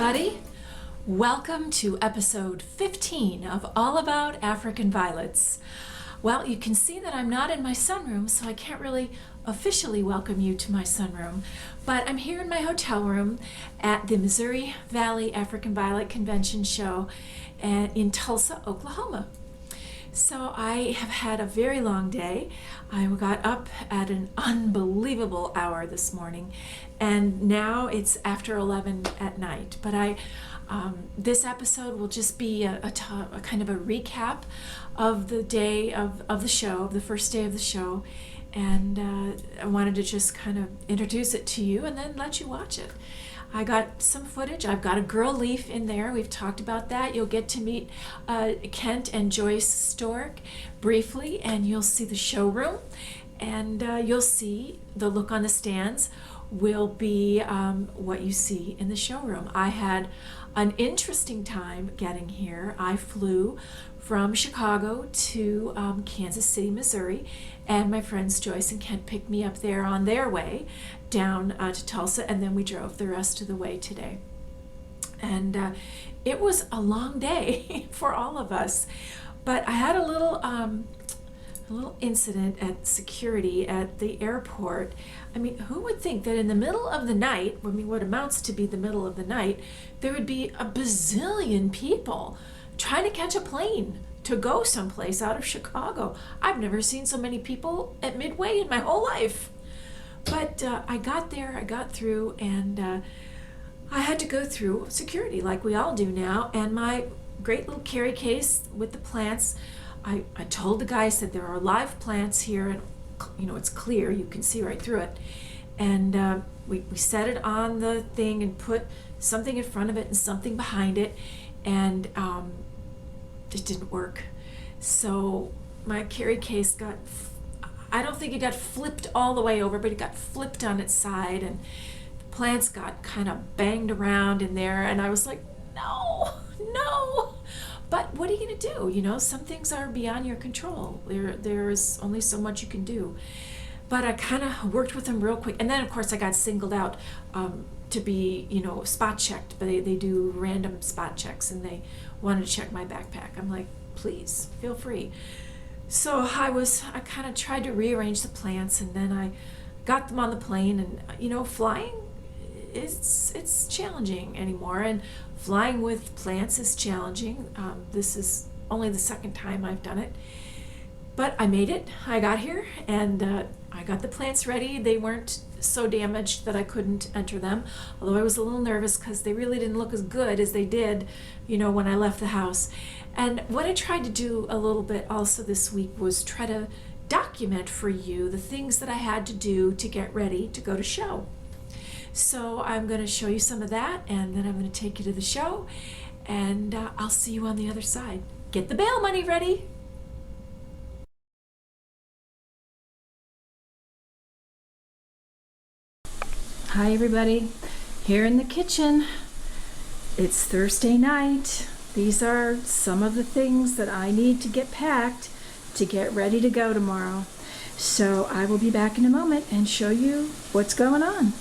everybody. Welcome to episode 15 of All About African Violets. Well, you can see that I'm not in my sunroom, so I can't really officially welcome you to my sunroom, but I'm here in my hotel room at the Missouri Valley African Violet Convention Show in Tulsa, Oklahoma. So I have had a very long day. I got up at an unbelievable hour this morning, and now it's after 11 at night. But this episode will just be a kind of a recap of the day of the show, of the first day of the show, and I wanted to just kind of introduce it to you and then let you watch it. I got some footage. I've got a girl leaf in there. We've talked about that. You'll get to meet Kent and Joyce Stork briefly, and you'll see the showroom, and you'll see the look on the stands will be what you see in the showroom. I had an interesting time getting here. I flew from Chicago to Kansas City, Missouri, and my friends Joyce and Kent picked me up there on their way down to Tulsa, and then we drove the rest of the way today. And it was a long day for all of us, but I had a little incident at security at the airport. I mean, who would think that in the middle of the night, I mean, what amounts to be the middle of the night, there would be a bazillion people trying to catch a plane to go someplace out of Chicago. I've never seen so many people at Midway in my whole life. But I got there, I got through, and I had to go through security like we all do now. And my great little carry case with the plants, I told the guy, I said, there are live plants here, and you know, it's clear, you can see right through it. And we set it on the thing and put something in front of it and something behind it, and it didn't work. So my carry case got, I don't think it got flipped all the way over, but it got flipped on its side, and the plants got kind of banged around in there, and I was like, no. But what are you going to do? You know, some things are beyond your control. There's only so much you can do. But I kind of worked with them real quick. And then, of course, I got singled out to be, you know, spot checked. But they do random spot checks, and they wanted to check my backpack. I'm like, please, feel free. So I kind of tried to rearrange the plants, and then I got them on the plane. And, you know, flying, it's challenging anymore. And flying with plants is challenging. This is only the second time I've done it. But I made it. I got here, and I got the plants ready. They weren't so damaged that I couldn't enter them, although I was a little nervous because they really didn't look as good as they did, you know, when I left the house. And what I tried to do a little bit also this week was try to document for you the things that I had to do to get ready to go to show. So I'm going to show you some of that, and then I'm going to take you to the show, and I'll see you on the other side. Get the bail money ready. Hi everybody, here in the kitchen. It's Thursday night. These are some of the things that I need to get packed to get ready to go tomorrow. So I will be back in a moment and show you what's going on.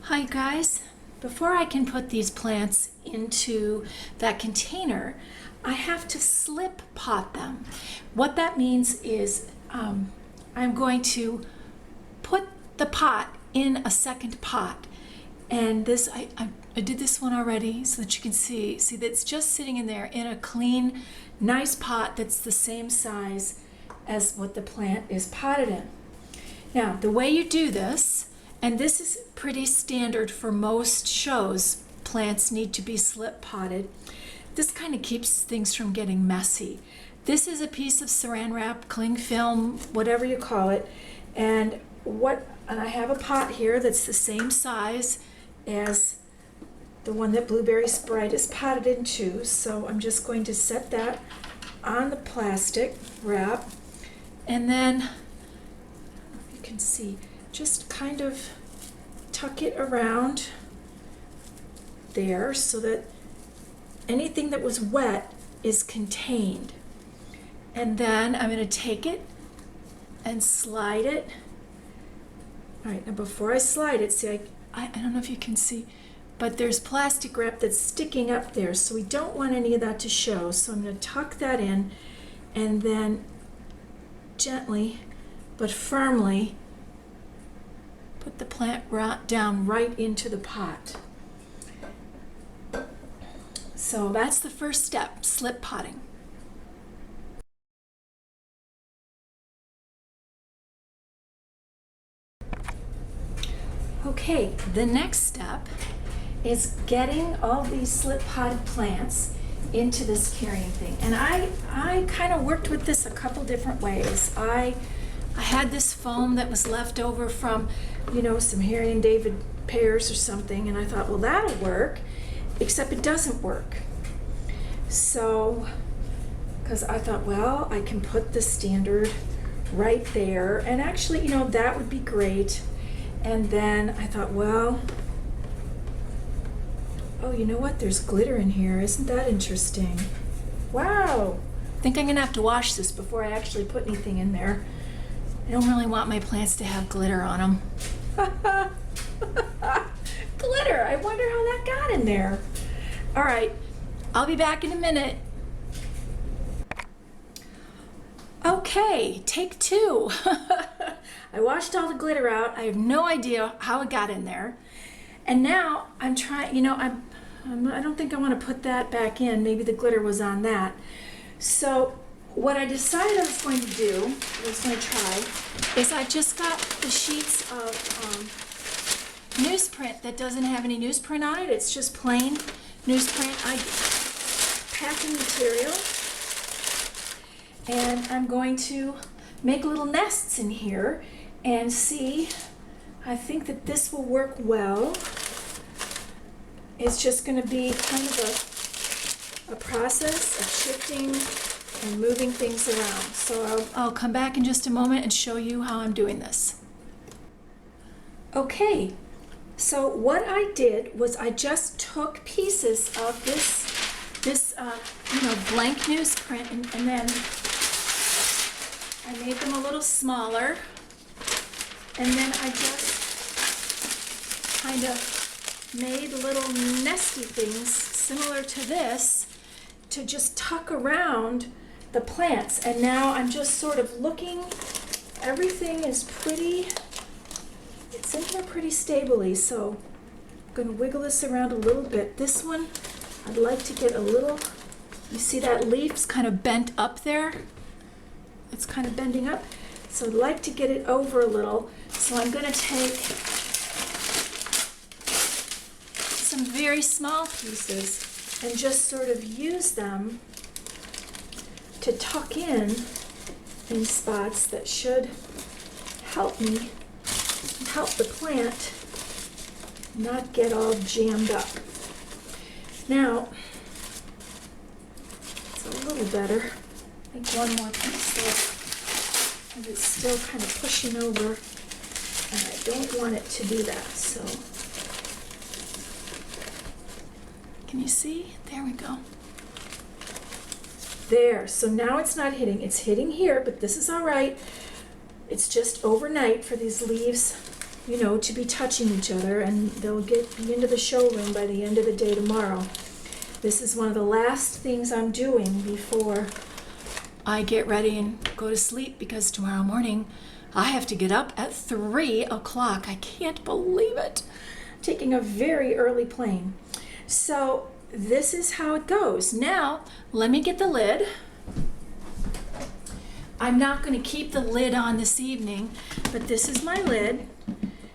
Hi guys, before I can put these plants into that container, I have to slip pot them. What that means is I'm going to put the pot in a second pot, and this I did this one already so that you can see that's just sitting in there in a clean, nice pot that's the same size as what the plant is potted in. Now the way you do this, and this is pretty standard for most shows, plants need to be slip potted. This kind of keeps things from getting messy. This is a piece of saran wrap, cling film, whatever you call it, and I have a pot here that's the same size as the one that Blueberry Sprite is potted into. So I'm just going to set that on the plastic wrap, and then, I don't know if you can see, just kind of tuck it around there so that anything that was wet is contained. And then I'm going to take it and slide it. All right, now before I slide it, see, I don't know if you can see, but there's plastic wrap that's sticking up there, so we don't want any of that to show. So I'm going to tuck that in and then gently but firmly put the plant down right into the pot. So that's the first step, slip potting. Okay, the next step is getting all these slip potted plants into this carrying thing. And I kind of worked with this a couple different ways. I had this foam that was left over from, some Harry and David pears or something, and I thought, well, that'll work, except it doesn't work. So, because I thought, well, I can put the standard right there, and actually, that would be great. And then I thought, well, oh, you know what? There's glitter in here. Isn't that interesting? Wow. I think I'm going to have to wash this before I actually put anything in there. I don't really want my plants to have glitter on them. Glitter. I wonder how that got in there. All right. I'll be back in a minute. Okay, take two. I washed all the glitter out. I have no idea how it got in there. And now I'm trying, I don't think I want to put that back in. Maybe the glitter was on that. So what I decided I was going to do, is I just got the sheets of newsprint that doesn't have any newsprint on it. It's just plain newsprint packing material. And I'm going to make little nests in here and see. I think that this will work well. It's just going to be kind of a process of shifting and moving things around. So I'll come back in just a moment and show you how I'm doing this. Okay, so what I did was I just took pieces of this blank newsprint and then I made them a little smaller, and then I just kind of made little nesty things similar to this to just tuck around the plants. And now I'm just sort of looking, everything is it's in here pretty stably, so I'm going to wiggle this around a little bit. This one, I'd like to get a little, you see that leaf's kind of bent up there? It's kind of bending up, so I'd like to get it over a little. So I'm going to take some very small pieces and just sort of use them to tuck in spots that should help me help the plant not get all jammed up. Now, it's a little better. I think one more piece there, and it's still kind of pushing over, and I don't want it to do that, so. Can you see? There we go. There, so now it's not hitting. It's hitting here, but this is all right. It's just overnight for these leaves, to be touching each other, and they'll be into the showroom by the end of the day tomorrow. This is one of the last things I'm doing before I get ready and go to sleep, because tomorrow morning I have to get up at 3 o'clock. I can't believe it. Taking a very early plane. So this is how it goes. Now, let me get the lid. I'm not going to keep the lid on this evening, but this is my lid.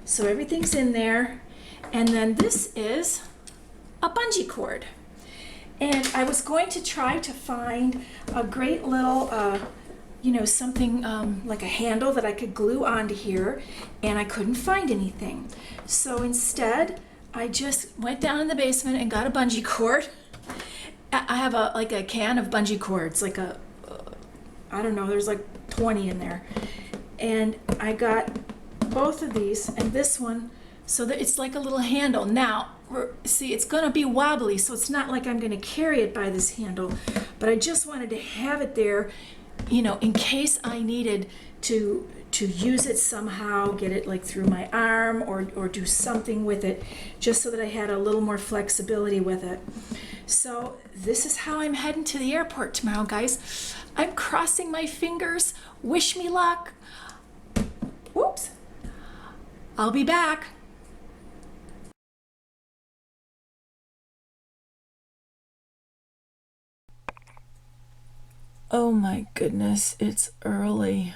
So everything's in there. And then this is a bungee cord. And I was going to try to find a great little, something like a handle that I could glue onto here, and I couldn't find anything. So instead, I just went down in the basement and got a bungee cord. I have a can of bungee cords, I don't know, there's like 20 in there. And I got both of these and this one, so that it's like a little handle. Now, see, it's going to be wobbly, so it's not like I'm going to carry it by this handle, but I just wanted to have it there, in case I needed to to use it somehow, get it like through my arm or do something with it, just so that I had a little more flexibility with it. So this is how I'm heading to the airport tomorrow, guys. I'm crossing my fingers. Wish me luck. Whoops. I'll be back. Oh my goodness, it's early.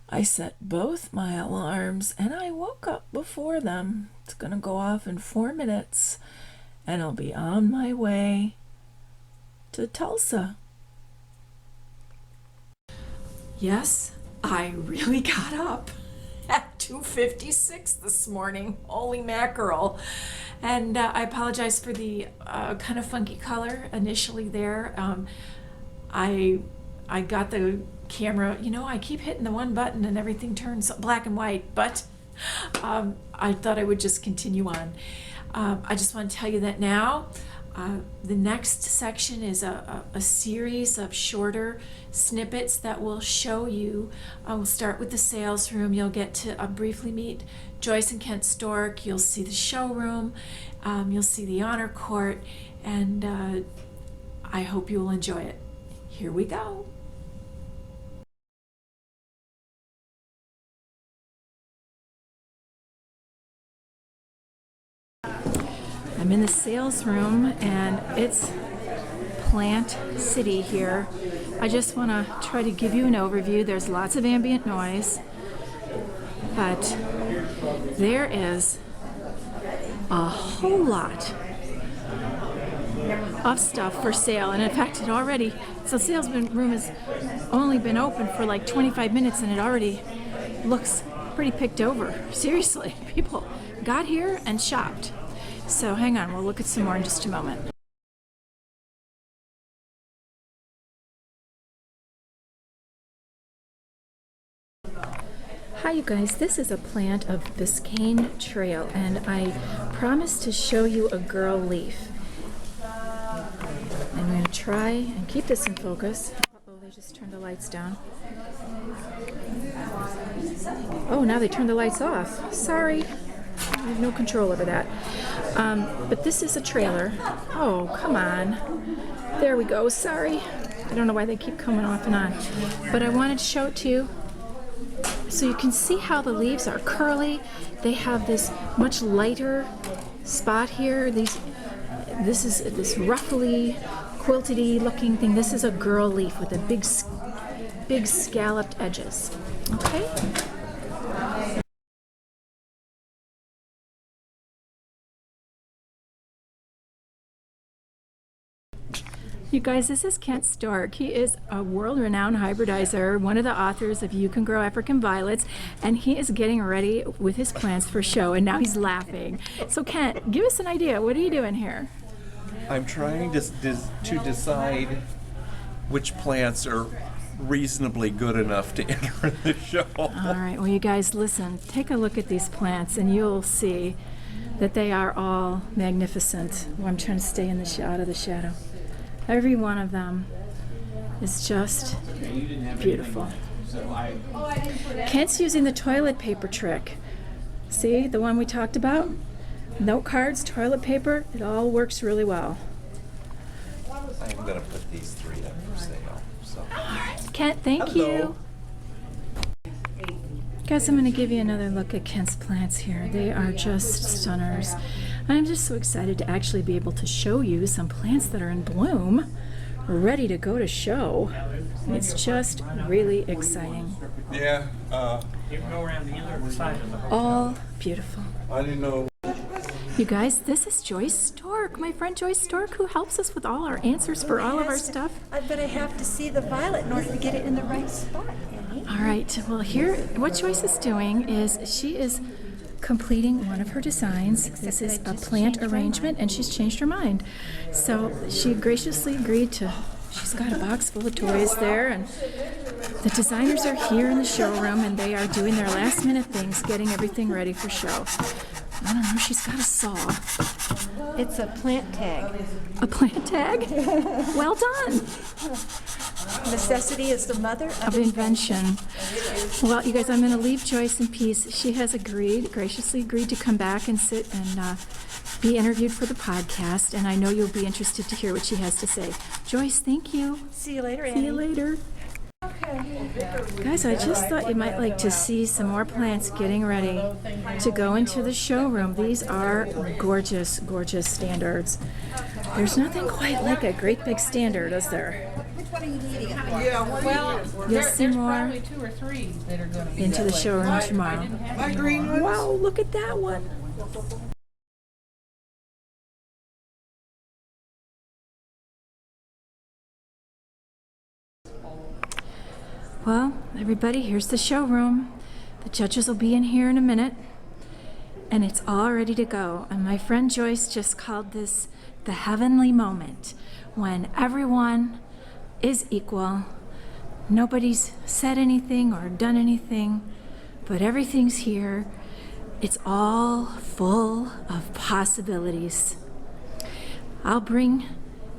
I set both my alarms and I woke up before them. It's gonna go off in 4 minutes and I'll be on my way to Tulsa. Yes, I really got up at 2:56 this morning. Holy mackerel. And I apologize for the kind of funky color initially there. I got the camera, you know, I keep hitting the one button and everything turns black and white, but I thought I would just continue on. I just want to tell you that now the next section is a series of shorter snippets that will show you. We'll start with the sales room. You'll get to briefly meet Joyce and Kent Stork. You'll see the showroom. You'll see the honor court, and I hope you will enjoy it. Here we go. I'm in the sales room and it's Plant City here. I just want to try to give you an overview. There's lots of ambient noise, but there is a whole lot of stuff for sale. And in fact, the sales room has only been open for like 25 minutes and it already looks pretty picked over. Seriously, people got here and shopped. So hang on, we'll look at some more in just a moment. Hi you guys, this is a plant of Biscayne Trail and I promised to show you a girl leaf. I'm going to try and keep this in focus. Uh-oh, they just turned the lights down. Oh, now they turned the lights off. Sorry. I have no control over that. But this is a trailer. Oh, come on. There we go. Sorry. I don't know why they keep coming off and on. But I wanted to show it to you so you can see how the leaves are curly. They have this much lighter spot here. This is this ruffly, quilted-y looking thing. This is a girl leaf with a big scalloped edges. Okay? You guys, this is Kent Stork. He is a world-renowned hybridizer, one of the authors of You Can Grow African Violets, and he is getting ready with his plants for show, and now he's laughing. So Kent, give us an idea. What are you doing here? I'm trying to decide which plants are reasonably good enough to enter the show. All right, well you guys listen, take a look at these plants and you'll see that they are all magnificent. Well, I'm trying to stay in out of the shadow. Every one of them is just beautiful. Kent's using the toilet paper trick. See, the one we talked about? Note cards, toilet paper, it all works really well. I'm going to put these 3 up for sale. So. All right, Kent, thank Hello. you. Guys, I'm going to give you another look at Kent's plants here. They are just stunners. I'm just so excited to actually be able to show you some plants that are in bloom, ready to go to show. It's just really exciting. Yeah. You can go around the other side of the hotel. All beautiful. I didn't know. You guys, this is Joyce Stork, my friend Joyce Stork, who helps us with all our answers for all of our stuff. But I have to see the violet in order to get it in the right spot, Annie. All right, well here, what Joyce is doing is she is completing one of her designs. This is a plant arrangement and she's changed her mind. So she graciously agreed to, she's got a box full of toys there, and the designers are here in the showroom and they are doing their last minute things, getting everything ready for show. I don't know, she's got a saw. It's a plant tag. A plant tag? Well done. Necessity is the mother of invention. Well, you guys, I'm going to leave Joyce in peace. She has graciously agreed to come back and sit and be interviewed for the podcast, and I know you'll be interested to hear what she has to say. Joyce, thank you. See you later, Annie. See you later. Guys, I just thought you might like to see some more plants getting ready to go into the showroom. These are gorgeous, gorgeous standards. There's nothing quite like a great big standard, is there? Which one are you needing? Well, You'll see there's more probably 2 or 3 that are going to be into the that way. showroom I tomorrow. didn't have any more. Wow, look at that one. Well, everybody, here's the showroom. The judges will be in here in a minute, and it's all ready to go. And my friend Joyce just called this the heavenly moment, when everyone is equal. Nobody's said anything or done anything, but everything's here. It's all full of possibilities. I'll bring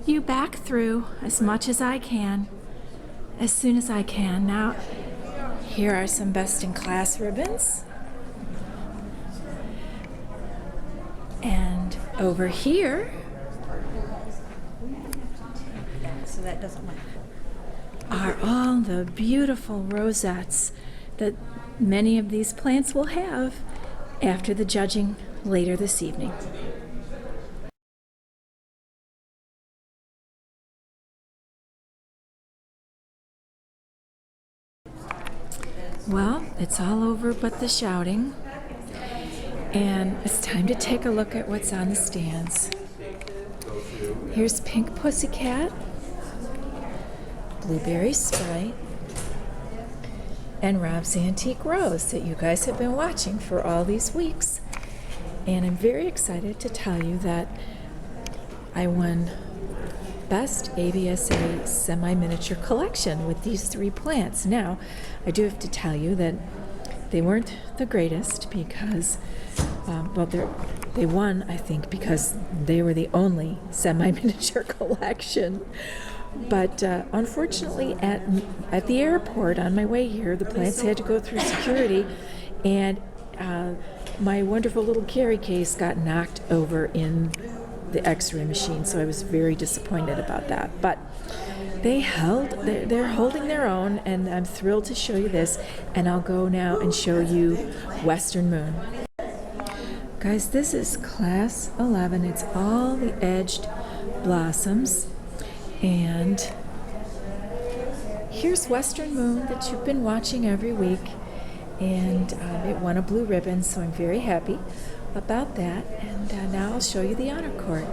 you back through as much as I can, as soon as I can. Now, here are some best in class ribbons. And over here So that doesn't matter. are all the beautiful rosettes that many of these plants will have after the judging later this evening. Well, it's all over but the shouting, and it's time to take a look at what's on the stands. Here's Pink Pussycat, Blueberry Sprite, and Rob's Antique Rose that you guys have been watching for all these weeks. And I'm very excited to tell you that I won Best ABSA Semi-Miniature Collection with these 3 plants. Now, I do have to tell you that they weren't the greatest because, they won, I think, because they were the only semi-miniature collection. But unfortunately, at the airport on my way here, the plants had to go through security, and my wonderful little carry case got knocked over in the X-ray machine, so I was very disappointed about that. But they're holding their own, and I'm thrilled to show you this. And I'll go now and show you Western Moon. Guys, this is class 11. It's all the edged blossoms. And here's Western Moon that you've been watching every week. And it won a blue ribbon, so I'm very happy about that. And now I'll show you the honor court.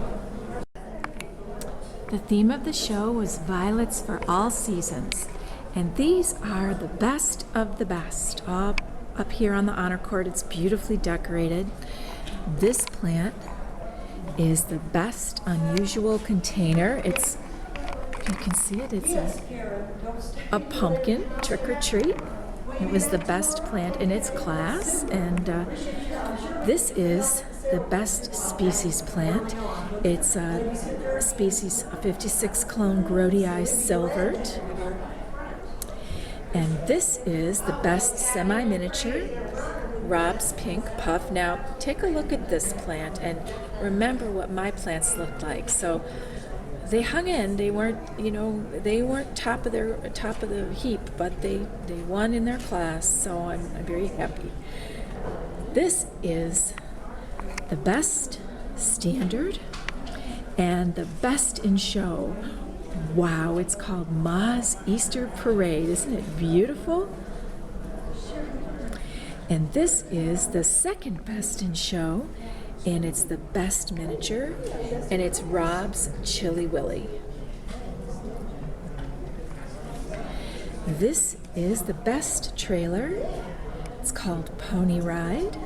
The theme of the show was Violets for All Seasons. And these are the best of the best. All up here on the honor court, it's beautifully decorated. This plant is the Best Unusual Container. It's, you can see it, it's a pumpkin trick or treat. It was the best plant in its class, and this is the best species plant. It's a species 56 clone Grodiae silvert. And this is the best semi-miniature Rob's Pink Puff. Now, take a look at this plant and remember what my plants looked like. So they hung in. They weren't, they weren't top of the heap, but they won in their class. So I'm very happy. This is the best standard and the best in show. Wow, it's called Ma's Easter Parade. Isn't it beautiful? And this is the second best in show, and it's the best miniature, and it's Rob's Chilly Willy. This is the best trailer. It's called Pony Ride.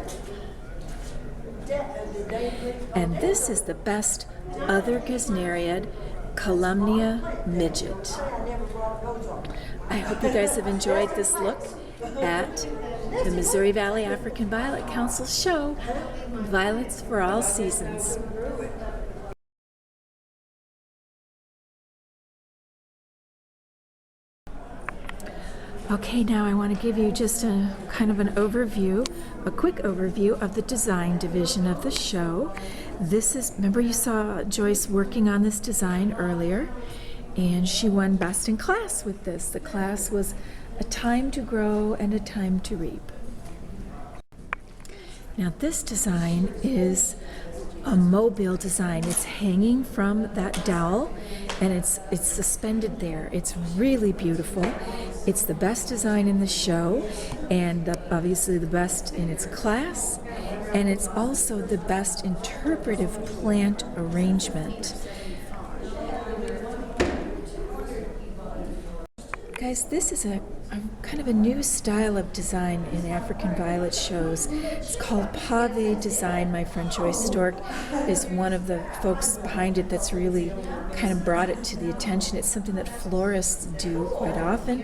And this is the best other Gesneriad, Columnia Midget. I hope you guys have enjoyed this look at the Missouri Valley African Violet Council show, Violets for All Seasons. Okay, now I want to give you just a kind of an overview, a quick overview of the design division of the show. This is, remember you saw Joyce working on this design earlier, and she won Best in Class with this. The class was A Time to Grow and A Time to Reap. Now this design is a mobile design. It's hanging from that dowel and it's suspended there. It's really beautiful. It's the best design in the show and obviously the best in its class, and it's also the best interpretive plant arrangement. Guys, this is a kind of a new style of design in African Violet shows. It's called pave design. My friend Joyce Stork is one of the folks behind it that's really kind of brought it to the attention. It's something that florists do quite often,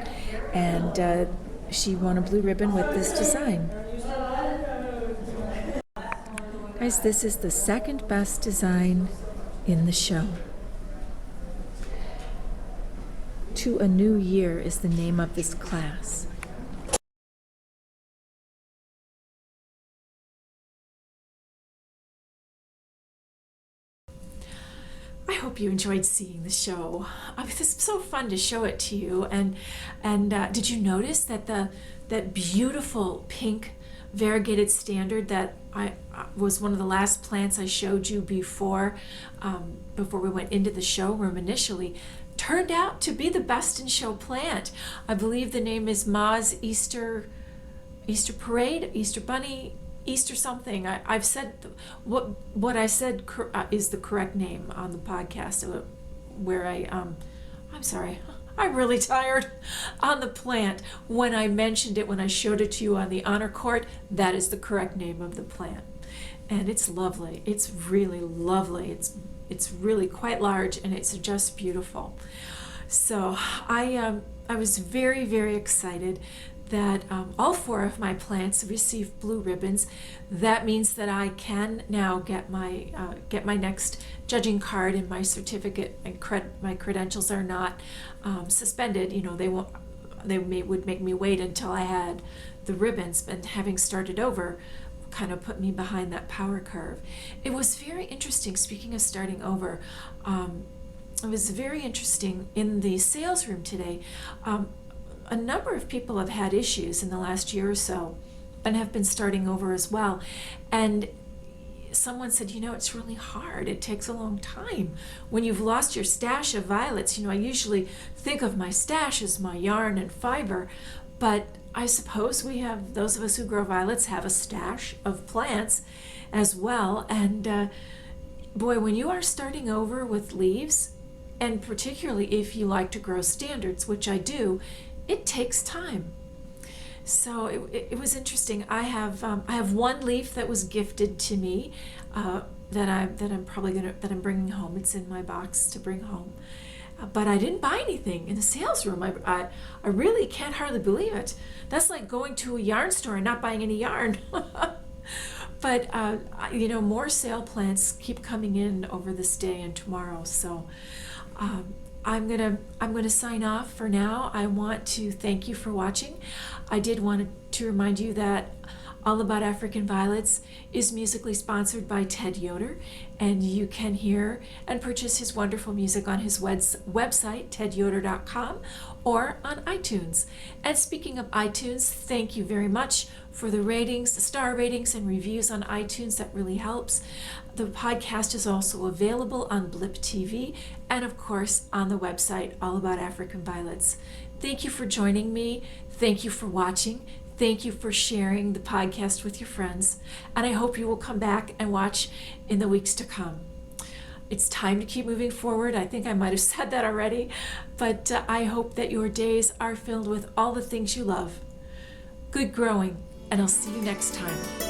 and she won a blue ribbon with this design. Guys, this is the second best design in the show. To a New Year is the name of this class. I hope you enjoyed seeing the show. It's so fun to show it to you. And did you notice that that beautiful pink variegated standard that I was one of the last plants I showed you before we went into the showroom initially, turned out to be the best in show plant. I believe the name is Ma's Easter Parade, Easter Bunny, Easter something. I've said what I said is the correct name on the podcast where I'm sorry, I'm really tired. On the plant, when I mentioned it, when I showed it to you on the honor court, that is the correct name of the plant. And it's lovely. It's really lovely. It's really quite large and it's just beautiful. So I was very, very excited that all 4 of my plants received blue ribbons. That means that I can now get my next judging card and my certificate and my credentials are not suspended. You know, would make me wait until I had the ribbons, and having started over kind of put me behind that power curve. It was very interesting, speaking of starting over, it was very interesting in the sales room today. A number of people have had issues in the last year or so and have been starting over as well. And someone said, you know, it's really hard. It takes a long time. When you've lost your stash of violets, you know, I usually think of my stash as my yarn and fiber, but I suppose those of us who grow violets have a stash of plants as well. And boy, when you are starting over with leaves, and particularly if you like to grow standards, which I do, it takes time. So it was interesting. I have one leaf that was gifted to me that I'm bringing home. It's in my box to bring home. But I didn't buy anything in the sales room. I really can't hardly believe it. That's like going to a yarn store and not buying any yarn. But you know, more sale plants keep coming in over this day and tomorrow. So I'm gonna sign off for now. I want to thank you for watching. I did want to remind you that All About African Violets is musically sponsored by Ted Yoder, and you can hear and purchase his wonderful music on his website, tedyoder.com, or on iTunes. And speaking of iTunes, thank you very much for the ratings, the star ratings and reviews on iTunes. That really helps. The podcast is also available on Blip TV and, of course, on the website, All About African Violets. Thank you for joining me. Thank you for watching. Thank you for sharing the podcast with your friends, and I hope you will come back and watch in the weeks to come. It's time to keep moving forward. I think I might have said that already, but I hope that your days are filled with all the things you love. Good growing, and I'll see you next time.